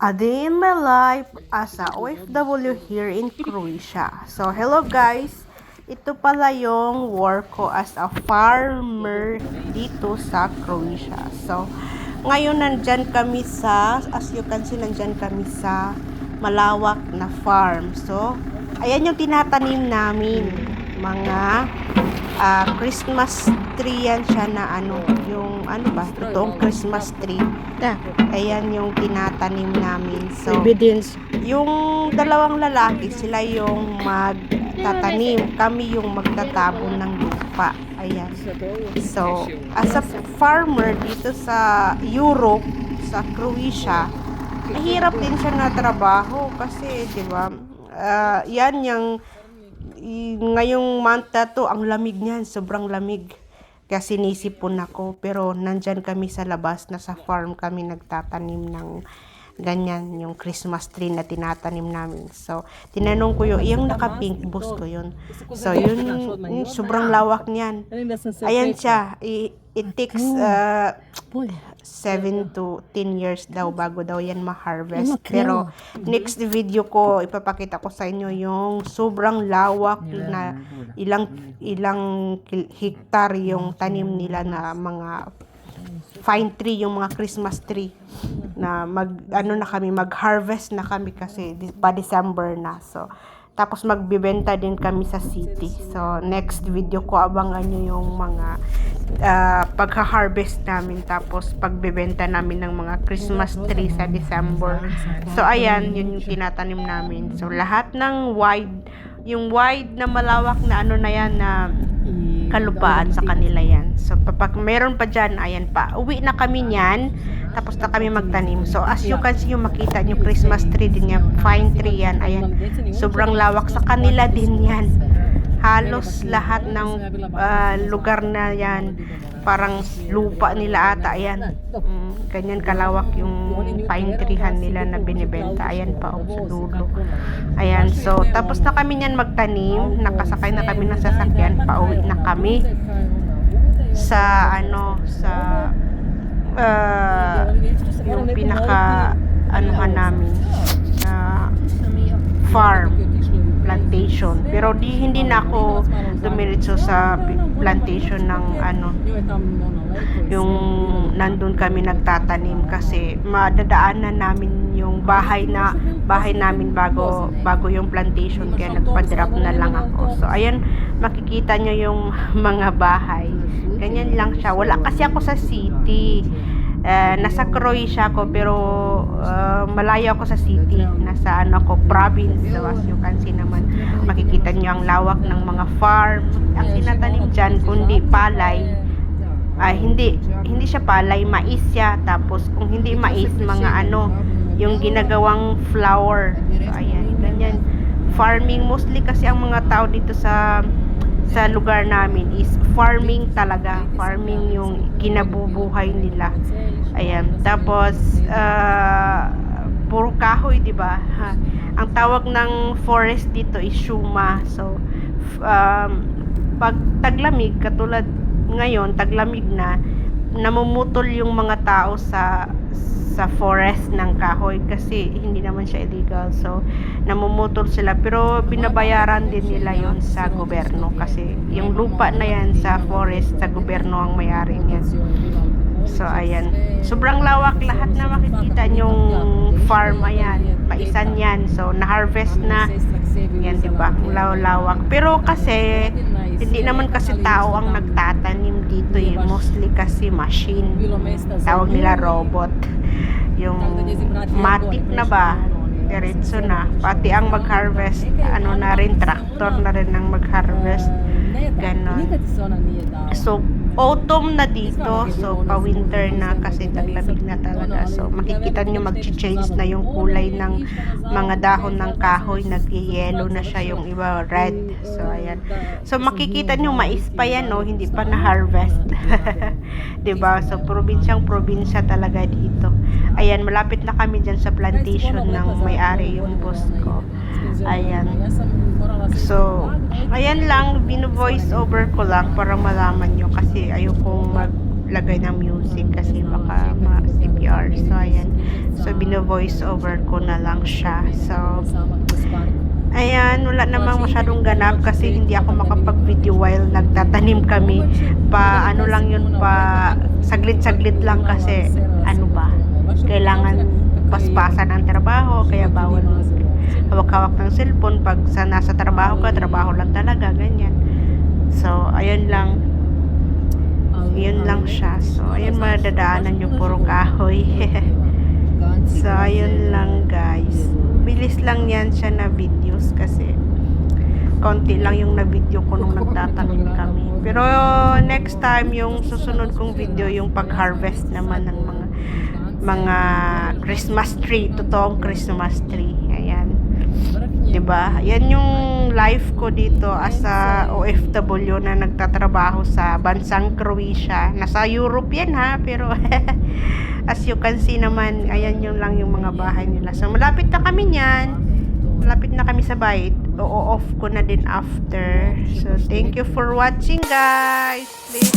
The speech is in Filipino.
A day in my life as a OFW here in Croatia. So, hello guys! Ito pala yung work ko as a farmer dito sa Croatia. So, ngayon nandyan kami as you can see, nandyan kami sa malawak na farm. So, ayan yung tinatanim namin. Mga Christmas tree yan siya na yung totoong Christmas tree. Ayan yung tinatanim namin. So, Evidence. yung dalawang lalaki, sila yung magtatanim. Kami yung magtatabon ng lupa. Ayan. So, as a farmer dito sa Europe, sa Croatia, mahirap din siya na trabaho kasi, di ba, yan yung ngayong month na to, ang lamig niyan, sobrang lamig. Kaya sinisipon ako, pero nandyan kami sa labas, na sa farm kami nagtatanim ng ganyan, yung Christmas tree na tinatanim namin. So, tinanong ko yung naka-pink boss ko yun. So, yun, sobrang lawak niyan. Ayan siya, it takes 7 to 10 years daw bago daw yan ma-harvest. Pero next video ko, ipapakita ko sa inyo yung sobrang lawak na ilang hektar yung tanim nila na mga fine tree, yung mga Christmas tree na mag-harvest na kami kasi pa December na. So, tapos magbibenta din kami sa city. So, next video ko, abangan nyo yung mga pagha-harvest namin, tapos pagbibenta namin ng mga Christmas tree sa December. So, ayan, yun yung tinatanim namin. So, lahat ng yung wide na malawak na na yan na kalupaan sa kanila yan. So, pag meron pa dyan, ayan pa. Uwi na kami niyan, tapos na kami magtanim. So, as you can see, yung makita nyo, Christmas tree din yan, fine tree yan, ayan. Sobrang lawak sa kanila din yan. Halos lahat ng lugar na yan, parang lupa nila ata, ayan. Ganyan kalawak yung pine treehan nila na binibenta. Ayan pa, sa dulo. Ayan, so, tapos na kami niyan magtanim, nakasakay na kami ng sasakyan, pauwi na kami sa yung pinaka namin na farm plantation, pero hindi na ako dumiretso sa plantation ng yung nandun kami nagtatanim kasi madadaanan namin yung bahay namin bago yung plantation, kaya nagpa-drop na lang ako. So ayan, makikita nyo yung mga bahay, ganyan lang siya. Wala kasi ako sa city. Nasa Croatia ako, pero malayo ako sa city, nasa province. So as you can see naman, makikita nyo ang lawak ng mga farm. Ang tinatanim dyan, kundi palay, hindi siya palay, mais siya. Tapos kung hindi mais, mga yung ginagawang flour. So ayan, ganyan farming mostly, kasi ang mga tao dito sa lugar namin is farming talaga. Farming yung kinabubuhay nila. Ayan. Tapos puro kahoy, 'di ba? Ang tawag ng forest dito is shuma. So pag taglamig, katulad ngayon, taglamig na, namumutol yung mga tao sa forest ng kahoy kasi hindi naman siya illegal. So, namumutol sila, pero binabayaran din nila yon sa gobyerno kasi yung lupa na yan sa forest, sa gobyerno ang may-ari niyan. So, ayan. Sobrang lawak, lahat na makikita nyong farm, ayan. Paisan yan. So, na-harvest na. Yan, diba? Lawak. Pero kasi, hindi naman kasi tao ang nagtatanim dito eh. Mostly kasi machine. Tawag nila robot. Yung matik na ba, diretso na. Pati ang mag-harvest, na rin, tractor na rin ang mag-harvest. Ganon. So, autumn na dito. So, pa-winter na kasi taglamig na talaga. So, makikita nyo mag-change na yung kulay ng mga dahon ng kahoy. Nag-yellow na siya, yung iba red. So, ayan. So, makikita nyo mais pa yan, no? Hindi pa na-harvest. Diba? So, probinsya talaga dito. Ayan, malapit na kami dyan sa plantation ng may-ari, yung boss ko. Ayan. So, ayan lang, bino-voice over ko lang para malaman nyo kasi ayokong maglagay ng music kasi baka ma-CPR. So, ayan. So, bino-voice over ko na lang siya. So, ayan, wala namang masyadong ganap kasi hindi ako makapag-video while nagtatanim kami. Ano lang yun, saglit-saglit lang kasi, ano ba, kailangan paspasan ang trabaho, kaya bawal hawak-hawak ng cellphone. Pag nasa trabaho ka, trabaho lang talaga, ganyan. So, ayun lang. Yun lang siya. So, ayun, madadaanan yung puro kahoy. So, ayun lang guys. Bilis lang yan siya na videos kasi konti lang yung na-video ko nung nagtatanim kami. Pero next time, yung susunod kong video, yung pag-harvest naman ng mga Christmas tree, totoong Christmas tree. Ayan. 'Di ba? Yan yung life ko dito as a OFW na nagtatrabaho sa bansang Croatia. Nasa Europe yan ha, pero as you can see naman, ayan yung lang yung mga bahay nila. So, malapit na kami niyan. Malapit na kami sa bahay. O-off ko na din after. So, thank you for watching guys. Please,